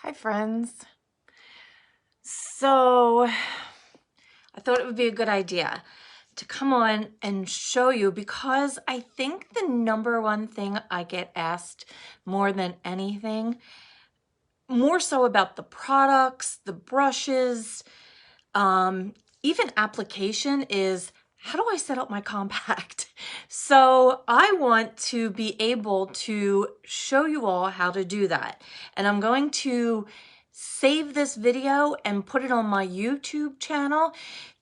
Hi friends. So I thought it would be a good idea to come on and show you, because I think the number one thing I get asked more than anything, more so about the products, the brushes, even application, is how do I set up my compact? So I want to be able to show you all how to do that. And I'm going to save this video and put it on my YouTube channel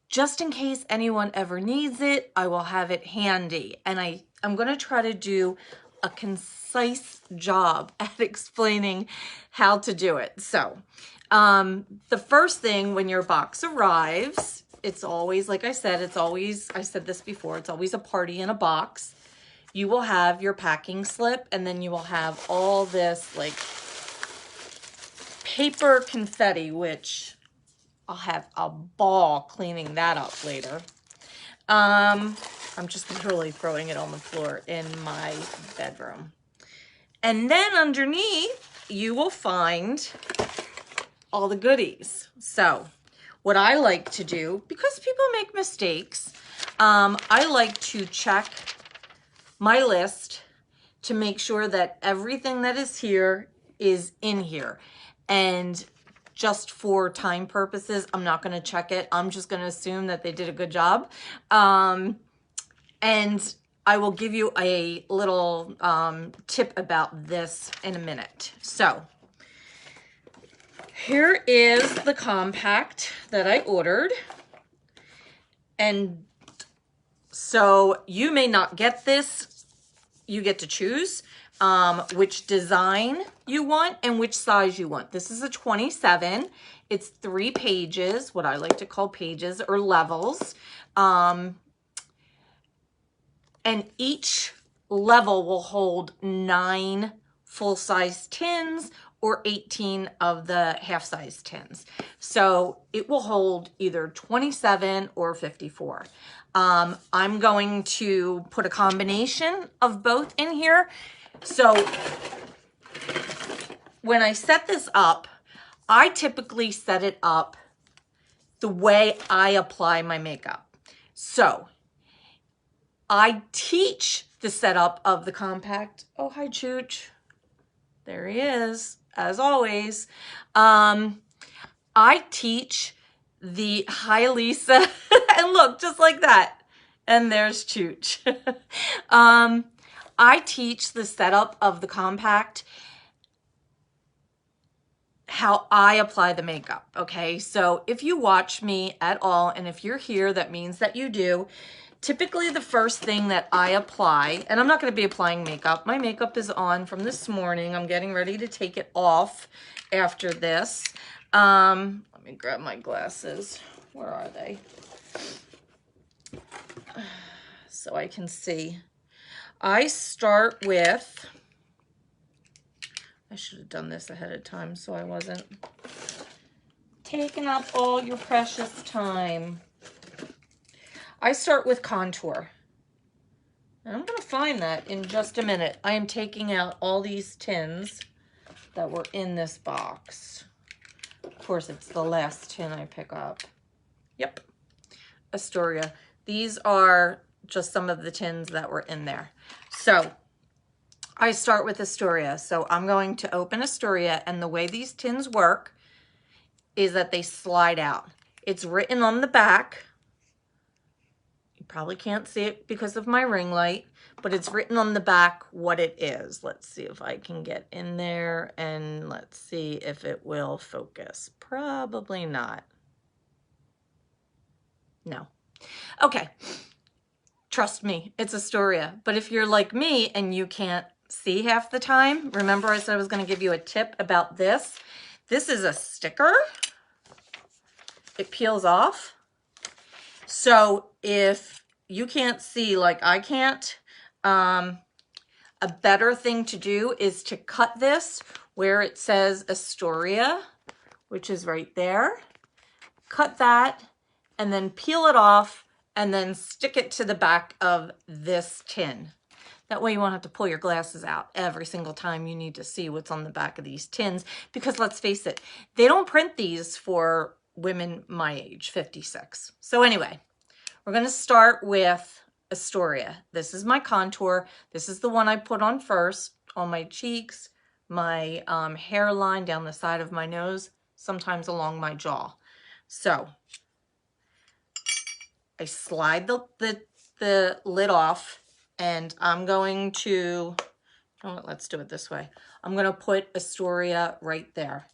just in case anyone ever needs it. I will have it handy. And I'm going to try to do a concise job at explaining how to do it. So the first thing when your box arrives, it's always, like I said, I said this before, it's always a party in a box. You will have your packing slip, and then you will have all this like paper confetti, which I'll have a ball cleaning that up later. I'm just literally throwing it on the floor in my bedroom. And then underneath, you will find all the goodies. So what I like to do, because people make mistakes, I like to check my list to make sure that everything that is here is in here. And just for time purposes, I'm not going to check it. I'm just going to assume that they did a good job. And I will give you a little tip about this in a minute. So here is the compact that I ordered. And so you may not get this. You get to choose which design you want and which size you want. This is a 27. It's 3 pages, what I like to call pages or levels. And each level will hold 9 full-size tins or 18 of the half-size tins. So it will hold either 27 or 54. I'm going to put a combination of both in here. So when I set this up, I typically set it up the way I apply my makeup. So I teach the setup of the compact. Oh, hi, Chooch. There he is, as always. I teach the, hi, Lisa. And look, just like that. And there's Chooch. I teach the setup of the compact, how I apply the makeup, okay? So if you watch me at all, and if you're here, that means that you do. Typically the first thing that I apply, and I'm not going to be applying makeup. My makeup is on from this morning. I'm getting ready to take it off after this. Let me grab my glasses. Where are they? So I can see. I start with, I should have done this ahead of time so I wasn't taking up all your precious time. I start with contour. And I'm going to find that in just a minute. I am taking out all these tins that were in this box. Of course, it's the last tin I pick up. Yep, Astoria. These are just some of the tins that were in there. So I start with Astoria. So I'm going to open Astoria, and the way these tins work is that they slide out. It's written on the back. You probably can't see it because of my ring light, but it's written on the back what it is. Let's see if I can get in there, and let's see if it will focus. Probably not. No. Okay. Trust me, it's Astoria. But if you're like me and you can't see half the time, remember I said I was going to give you a tip about this. This is a sticker. It peels off. So if you can't see like I can't, a better thing to do is to cut this where it says Astoria, which is right there. Cut that and then peel it off and then stick it to the back of this tin. That way you won't have to pull your glasses out every single time you need to see what's on the back of these tins, because let's face it, they don't print these for women my age, 56. So anyway, we're going to start with Astoria. This is my contour. This is the one I put on first on my cheeks, my hairline, down the side of my nose, sometimes along my jaw. So I slide the lid off, and I'm going to, let's do it this way. I'm going to put Astoria right there.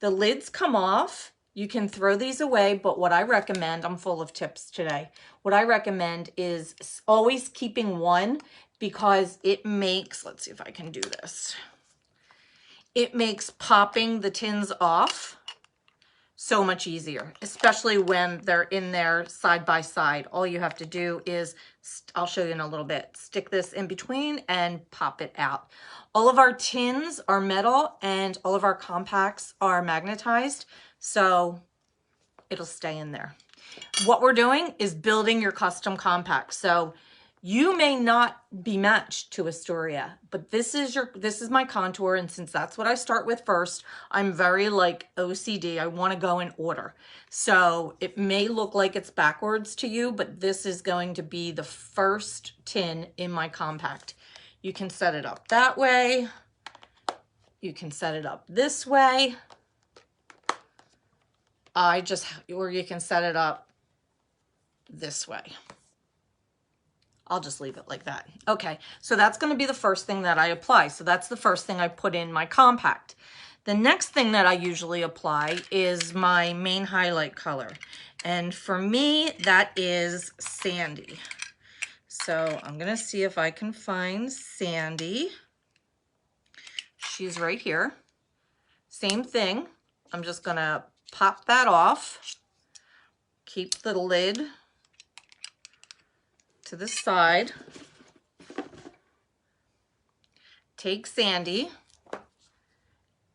The lids come off. You can throw these away, but what I recommend, I'm full of tips today. What I recommend is always keeping one, because it makes, let's see if I can do this. It makes popping the tins off so much easier, especially when they're in there side by side. All you have to do is, I'll show you in a little bit, stick this in between and pop it out. All of our tins are metal and all of our compacts are magnetized, so it'll stay in there. What we're doing is building your custom compact. So you may not be matched to Astoria, but this is my contour, and since that's what I start with first, I'm very like OCD. I want to go in order. So it may look like it's backwards to you, but this is going to be the first tin in my compact. You can set it up that way. You can set it up this way. Or you can set it up this way. I'll just leave it like that. Okay, so that's going to be the first thing that I apply. So that's the first thing I put in my compact. The next thing that I usually apply is my main highlight color. And for me, that is Sandy. So I'm going to see if I can find Sandy. She's right here. Same thing. I'm just going to pop that off. Keep the lid to the side. Take Sandy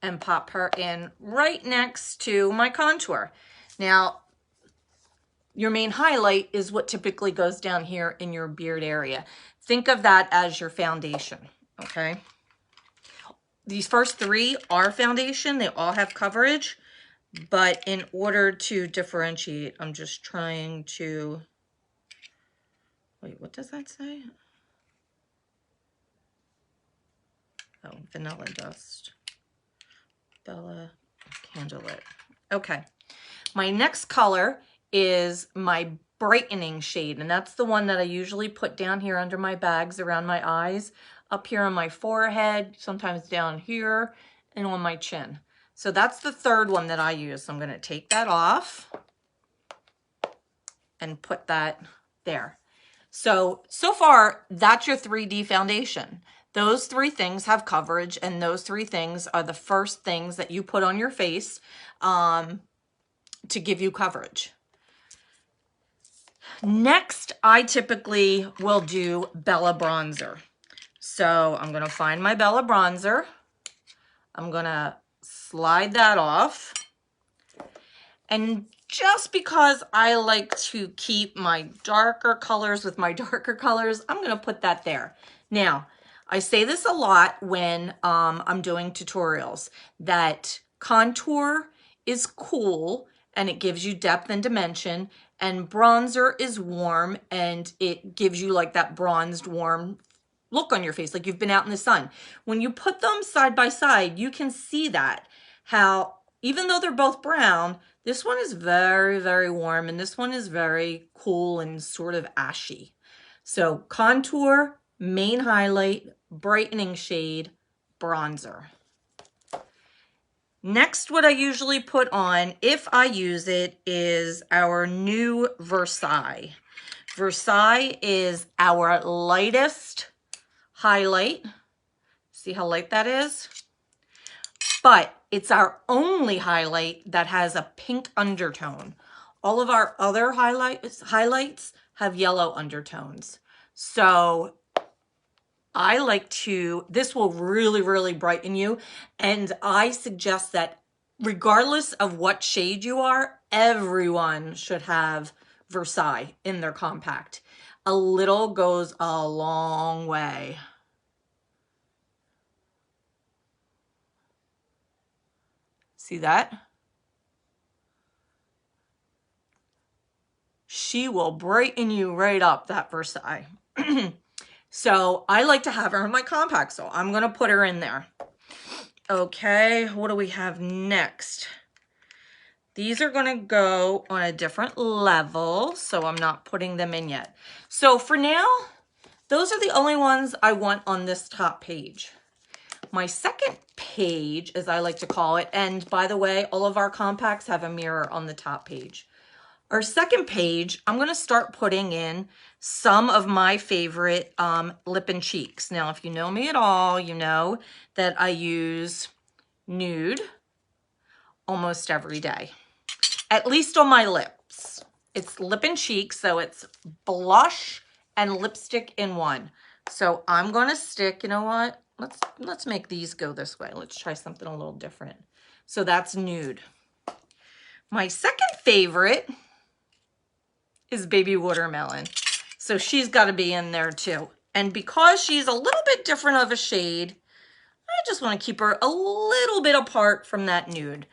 and pop her in right next to my contour. Now, your main highlight is what typically goes down here in your beard area. Think of that as your foundation, okay? These first three are foundation. They all have coverage, but in order to differentiate, I'm just trying to, wait, what does that say? Oh, vanilla dust. Bella Candlelit. Okay. My next color is my brightening shade, and that's the one that I usually put down here under my bags, around my eyes, up here on my forehead, sometimes down here, and on my chin. So that's the third one that I use. So I'm going to take that off and put that there. So far, that's your 3D foundation. Those three things have coverage, and those three things are the first things that you put on your face to give you coverage. Next, I typically will do Bella Bronzer. So I'm going to find my Bella Bronzer. I'm going to slide that off. And just because I like to keep my darker colors with my darker colors, I'm going to put that there. Now, I say this a lot when I'm doing tutorials, that contour is cool and it gives you depth and dimension, and bronzer is warm and it gives you like that bronzed warm look on your face, like you've been out in the sun. When you put them side by side, you can see that, how even though they're both brown, this one is very, very warm and this one is very cool and sort of ashy. So contour, main highlight, brightening shade, bronzer. Next, what I usually put on, if I use it, is our new Versailles. Versailles is our lightest highlight. See how light that is? But it's our only highlight that has a pink undertone. All of our other highlights have yellow undertones. So I like to, this will really, really brighten you. And I suggest that regardless of what shade you are, everyone should have Versailles in their compact. A little goes a long way. See that? She will brighten you right up, that first eye. So I like to have her in my compact, so I'm gonna put her in there. Okay, what do we have next? These are gonna go on a different level, so I'm not putting them in yet. So for now, those are the only ones I want on this top page. My second page, as I like to call it, and by the way, all of our compacts have a mirror on the top page. Our second page, I'm gonna start putting in some of my favorite lip and cheeks. Now, if you know me at all, you know that I use nude almost every day, at least on my lips. It's lip and cheeks, so it's blush and lipstick in one. So I'm gonna stick, you know what? Let's make these go this way. Let's try something a little different. So that's nude. My second favorite is Baby Watermelon. So she's got to be in there too. And because she's a little bit different of a shade, I just want to keep her a little bit apart from that nude.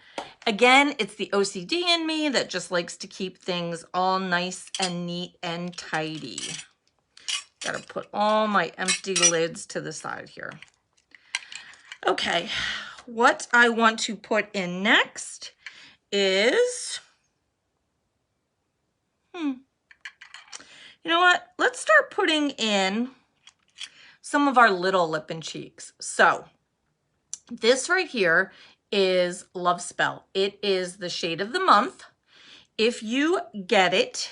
Again, it's the OCD in me that just likes to keep things all nice and neat and tidy. Got to put all my empty lids to the side here. Okay, what I want to put in next is, you know what? Let's start putting in some of our little lip and cheeks. So this right here is Love Spell. It is the shade of the month. If you get it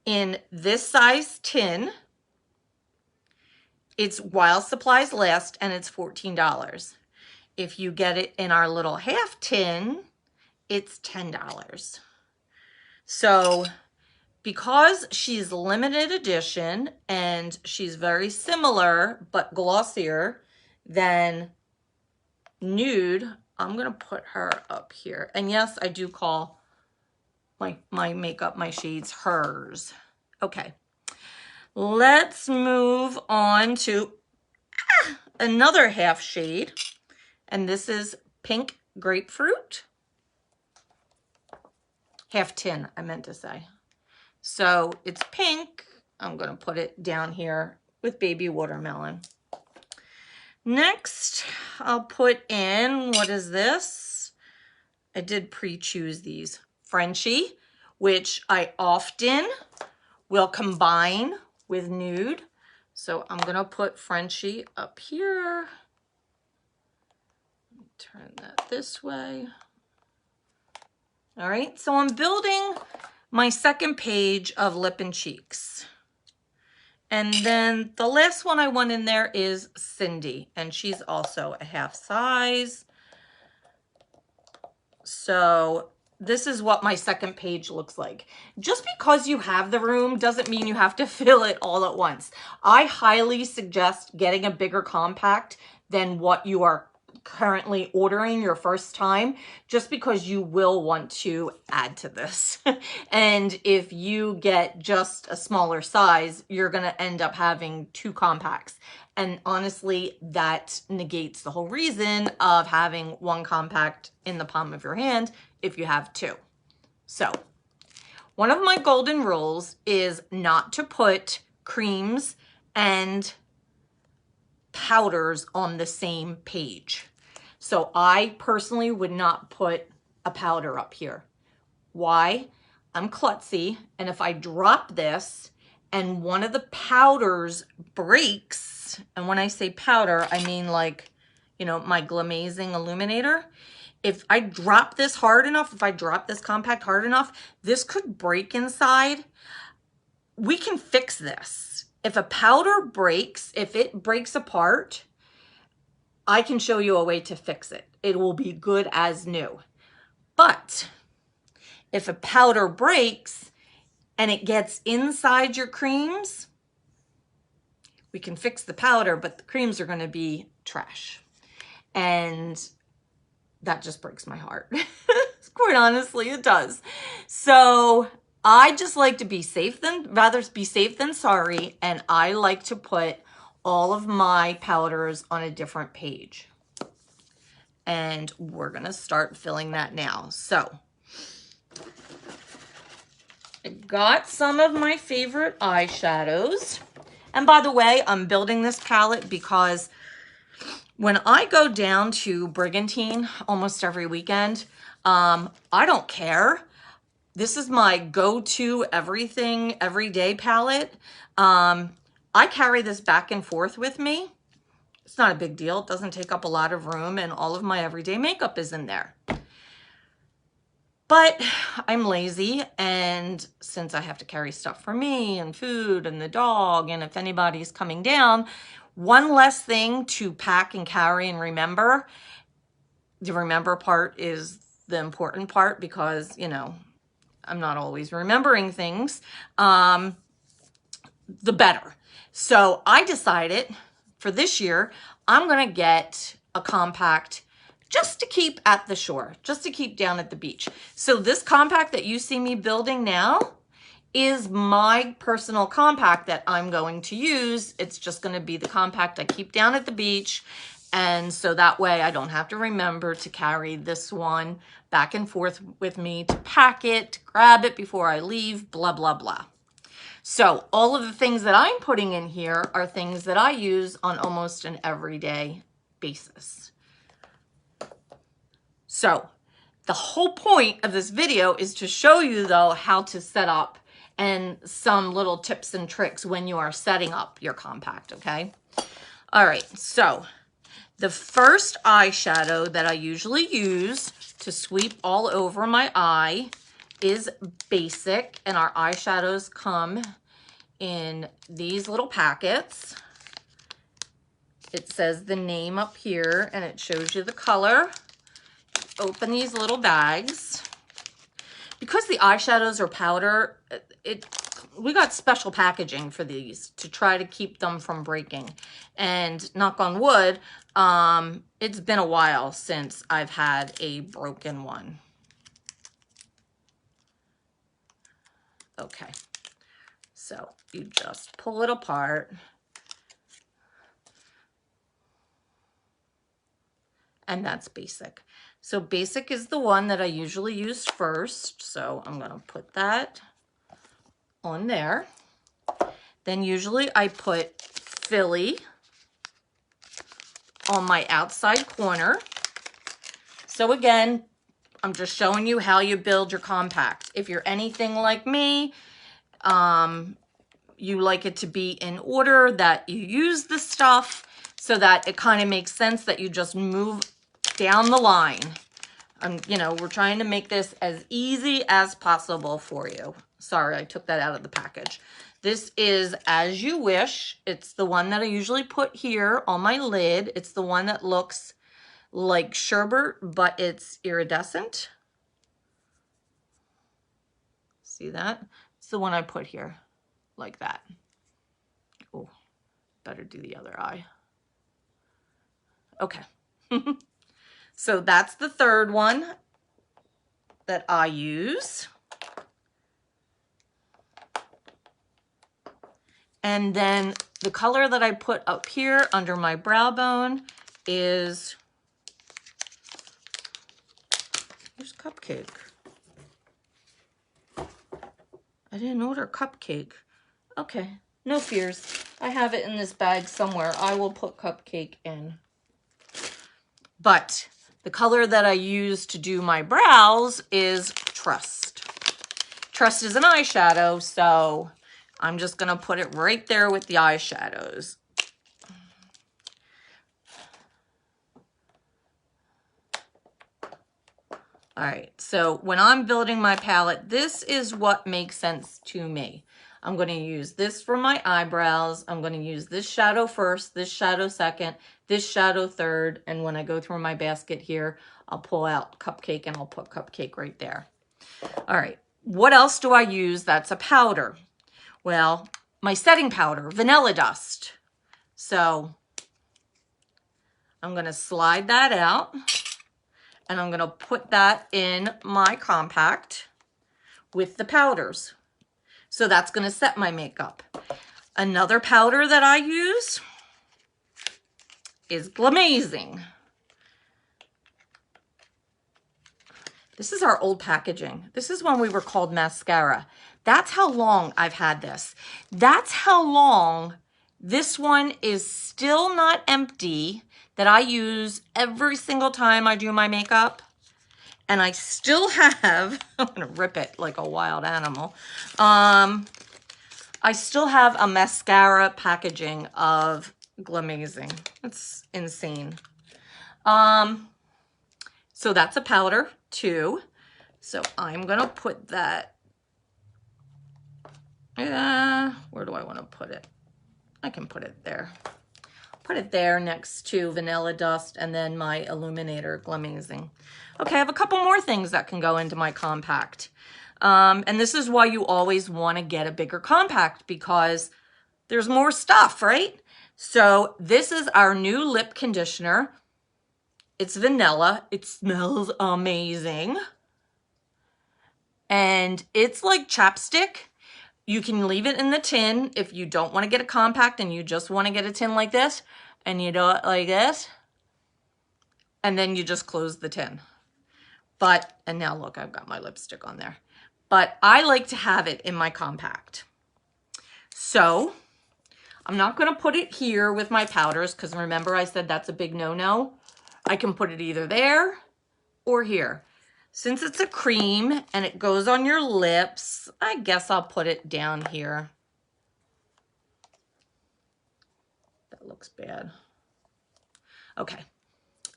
in this size tin, it's while supplies last, and it's $14. If you get it in our little half tin, it's $10. So because she's limited edition and she's very similar but glossier than nude, I'm gonna put her up here. And yes, I do call my makeup, my shades, hers. Okay, let's move on to another half shade, and this is Pink Grapefruit. Half tin, I meant to say. So it's pink. I'm gonna put it down here with Baby Watermelon. Next, I'll put in, what is this? I did pre-choose these. Frenchie, which I often will combine with nude. So I'm gonna put Frenchie up here. Turn that this way. All right, so I'm building my second page of lip and cheeks. And then the last one I want in there is Cindy, and she's also a half size. So this is what my second page looks like. Just because you have the room doesn't mean you have to fill it all at once. I highly suggest getting a bigger compact than what you are currently ordering your first time, just because you will want to add to this. And if you get just a smaller size, you're going to end up having two compacts. And honestly, that negates the whole reason of having one compact in the palm of your hand if you have two. So one of my golden rules is not to put creams and powders on the same page. So I personally would not put a powder up here. Why? I'm klutzy, and if I drop this and one of the powders breaks, and when I say powder, I mean like, you know, my Glamazing Illuminator. If I drop this hard enough, if I drop this compact hard enough, this could break inside. We can fix this. If a powder breaks, if it breaks apart, I can show you a way to fix it. It will be good as new. But if a powder breaks and it gets inside your creams, we can fix the powder, but the creams are gonna be trash. And that just breaks my heart. Quite honestly, it does. So I just like to be safe rather be safe than sorry, and I like to put all of my powders on a different page. And we're gonna start filling that now. So I got some of my favorite eyeshadows. And by the way, I'm building this palette because when I go down to Brigantine almost every weekend, I don't care. This is my go-to everything, everyday palette. I carry this back and forth with me. It's not a big deal. It doesn't take up a lot of room, and all of my everyday makeup is in there. But I'm lazy, and since I have to carry stuff for me and food and the dog, and if anybody's coming down, one less thing to pack and carry and remember. The remember part is the important part because, you know, I'm not always remembering things, the better. So I decided for this year, I'm gonna get a compact just to keep at the shore, just to keep down at the beach. So this compact that you see me building now is my personal compact that I'm going to use. It's just gonna be the compact I keep down at the beach. And so that way I don't have to remember to carry this one back and forth with me, to pack it, to grab it before I leave, blah, blah, blah. So all of the things that I'm putting in here are things that I use on almost an everyday basis. So the whole point of this video is to show you though how to set up and some little tips and tricks when you are setting up your compact, okay? All right, so the first eyeshadow that I usually use to sweep all over my eye is Basic, and our eyeshadows come in these little packets. It says the name up here and it shows you the color. Open these little bags. Because the eyeshadows are powder, we got special packaging for these to try to keep them from breaking. And knock on wood, it's been a while since I've had a broken one. Okay, so you just pull it apart. And that's Basic. So Basic is the one that I usually use first. So I'm gonna put that on there. Then usually I put Philly on my outside corner. So again, I'm just showing you how you build your compact. If you're anything like me, you like it to be in order that you use the stuff so that it kind of makes sense that you just move down the line. You know, we're trying to make this as easy as possible for you. Sorry, I took that out of the package. This is As You Wish. It's the one that I usually put here on my lid. It's the one that looks like sherbet, but it's iridescent. See that? It's the one I put here, like that. Oh, better do the other eye. Okay. So that's the third one that I use. And then the color that I put up here under my brow bone is, here's Cupcake. I didn't order Cupcake. Okay, no fears. I have it in this bag somewhere. I will put Cupcake in. But the color that I use to do my brows is Trust. Trust is an eyeshadow, so I'm just gonna put it right there with the eyeshadows. All right, so when I'm building my palette, this is what makes sense to me. I'm going to use this for my eyebrows. I'm going to use this shadow first, this shadow second, this shadow third, and when I go through my basket here, I'll pull out Cupcake and I'll put Cupcake right there. All right, what else do I use that's a powder? Well, my setting powder, Vanilla Dust. So I'm going to slide that out. And I'm going to put that in my compact with the powders. So that's going to set my makeup. Another powder that I use is Glamazing. This is our old packaging. This is when we were called mascara. That's how long I've had this. That's how long this one is still not empty, that I use every single time I do my makeup. And I still have, I'm gonna rip it like a wild animal. I still have a mascara packaging of Glamazing. It's insane. So that's a powder too. So I'm gonna put that, where do I wanna put it? I can put it there. Put it there next to Vanilla Dust and then my Illuminator Glamazing. Okay, I have a couple more things that can go into my compact. And this is why you always wanna get a bigger compact, because there's more stuff, right? So this is our new lip conditioner. It's vanilla. It smells amazing. And it's like chapstick. You can leave it in the tin if you don't want to get a compact and you just want to get a tin like this. And you do it like this. And then you just close the tin. But, and now look, I've got my lipstick on there. But I like to have it in my compact. So I'm not going to put it here with my powders, because remember I said that's a big no-no. I can put it either there or here. Since it's a cream and it goes on your lips, I guess I'll put it down here. That looks bad. Okay,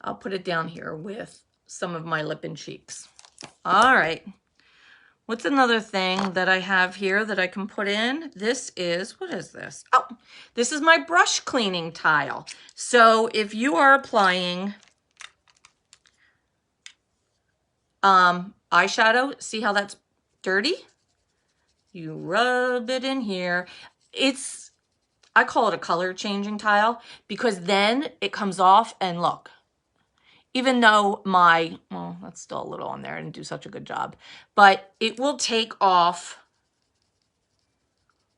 I'll put it down here with some of my lip and cheeks. All right. What's another thing that I have here that I can put in? This is, what is this? Oh, this is my brush cleaning tile. So if you are applying eyeshadow, see how that's dirty? You rub it in here. I call it a color changing tile, because then it comes off and look, even though well, that's still a little on there. I didn't do such a good job, but it will take off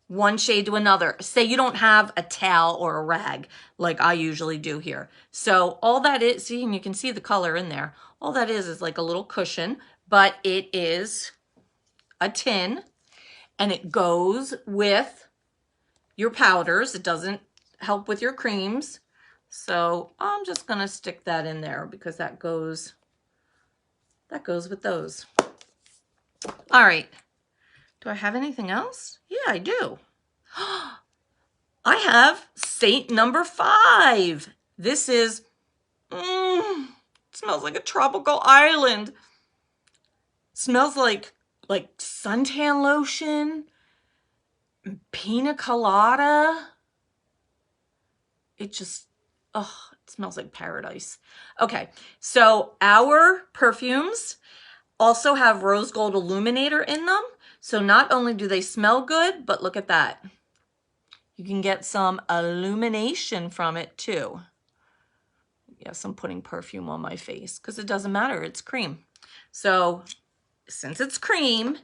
one shade to another. Say you don't have a towel or a rag like I usually do here. So all that is, see, and you can see the color in there. All that is like a little cushion, but it is a tin and it goes with your powders. It doesn't help with your creams. So I'm just gonna stick that in there because that goes with those. All right. Do I have anything else? Yeah, I do. I have Seint number 5. This is, it smells like a tropical island. Smells like suntan lotion, pina colada. It just, oh, it smells like paradise. Okay, so our perfumes also have rose gold illuminator in them. So not only do they smell good, but look at that. You can get some illumination from it too. Yes, I'm putting perfume on my face because it doesn't matter, it's cream. So since it's cream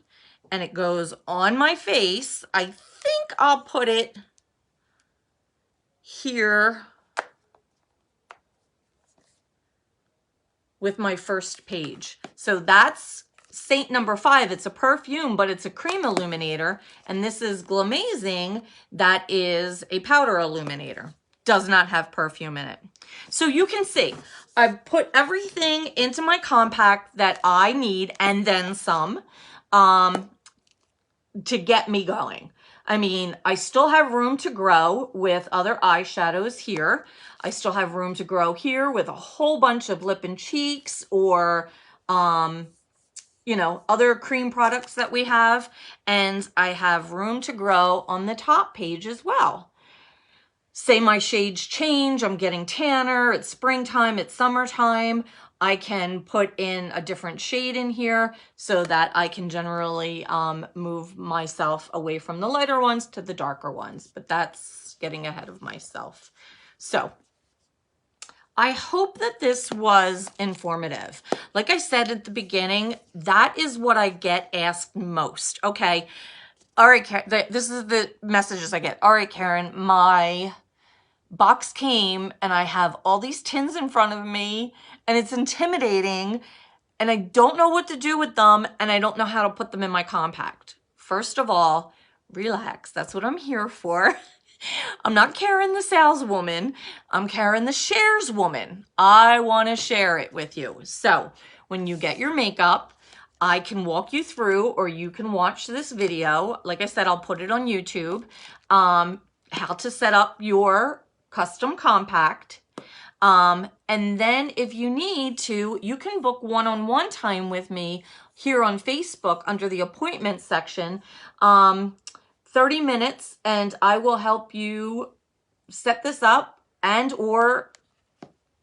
and it goes on my face, I think I'll put it here with my first page. So that's Seint number 5. It's a perfume, but it's a cream illuminator. And this is Glamazing. That is a powder illuminator. Does not have perfume in it. So you can see, I've put everything into my compact that I need and then some to get me going. I mean, I still have room to grow with other eyeshadows here. I still have room to grow here with a whole bunch of lip and cheeks or, you know, other cream products that we have. And I have room to grow on the top page as well. Say my shades change, I'm getting tanner, it's springtime, it's summertime. I can put in a different shade in here so that I can generally move myself away from the lighter ones to the darker ones, but that's getting ahead of myself. So I hope that this was informative. Like I said at the beginning, that is what I get asked most. Okay. All right, Karen, this is the messages I get. All right, Karen, my box came and I have all these tins in front of me and it's intimidating and I don't know what to do with them and I don't know how to put them in my compact. First of all, relax. That's what I'm here for. I'm not Karen the saleswoman. I'm Karen the shares woman. I want to share it with you. So when you get your makeup, I can walk you through, or you can watch this video. Like I said, I'll put it on YouTube. How to set up your custom compact. And then if you need to, you can book one-on-one time with me here on Facebook under the appointment section. 30 minutes and I will help you set this up and or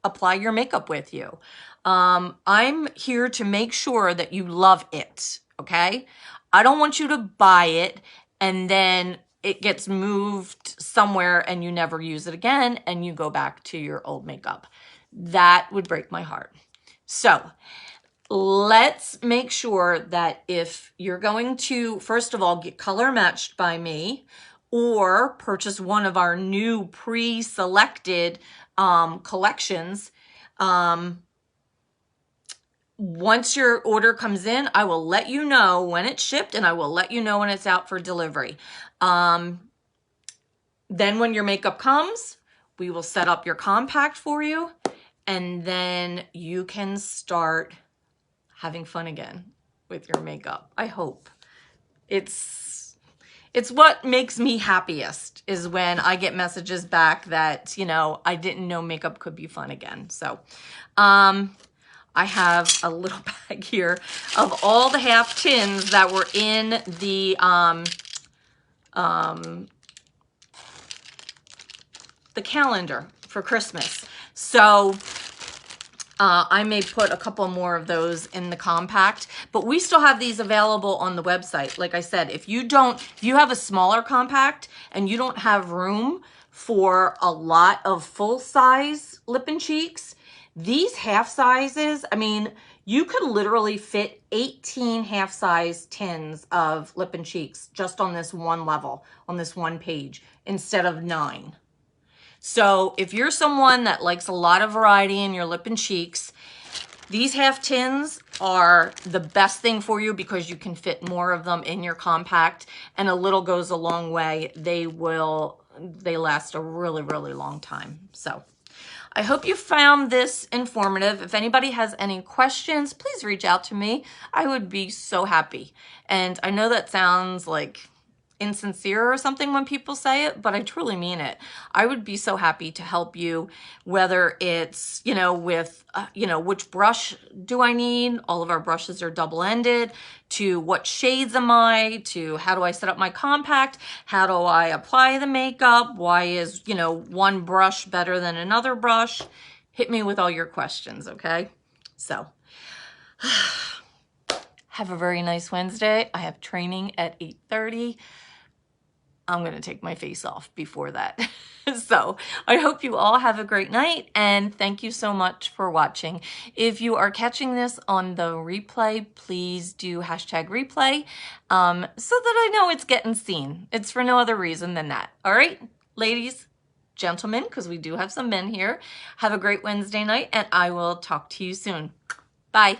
apply your makeup with you. I'm here to make sure that you love it, okay? I don't want you to buy it and then it gets moved somewhere and you never use it again and you go back to your old makeup. That would break my heart. So let's make sure that if you're going to, first of all, get color matched by me or purchase one of our new pre-selected collections, once your order comes in, I will let you know when it's shipped and I will let you know when it's out for delivery. Then when your makeup comes, we will set up your compact for you and then you can start having fun again with your makeup. I hope. It's what makes me happiest is when I get messages back that, you know, I didn't know makeup could be fun again. So, I have a little bag here of all the half tins that were in the calendar for Christmas. So I may put a couple more of those in the compact, but we still have these available on the website. Like I said, if you have a smaller compact and you don't have room for a lot of full size lip and cheeks, these half sizes, I mean, you could literally fit 18 half size tins of lip and cheeks just on this one level, on this one page, instead of 9. So if you're someone that likes a lot of variety in your lip and cheeks, these half tins are the best thing for you because you can fit more of them in your compact and a little goes a long way. They last a really, really long time. So I hope you found this informative. If anybody has any questions, please reach out to me. I would be so happy. And I know that sounds like insincere or something when people say it, but I truly mean it. I would be so happy to help you, whether it's, you know, with, which brush do I need? All of our brushes are double-ended, to what shades am I, to how do I set up my compact? How do I apply the makeup? Why is, one brush better than another brush? Hit me with all your questions, okay? So, have a very nice Wednesday. I have training at 8:30. I'm going to take my face off before that. So I hope you all have a great night and thank you so much for watching. If you are catching this on the replay, please do #replay so that I know it's getting seen. It's for no other reason than that. All right, ladies, gentlemen, because we do have some men here, have a great Wednesday night and I will talk to you soon. Bye.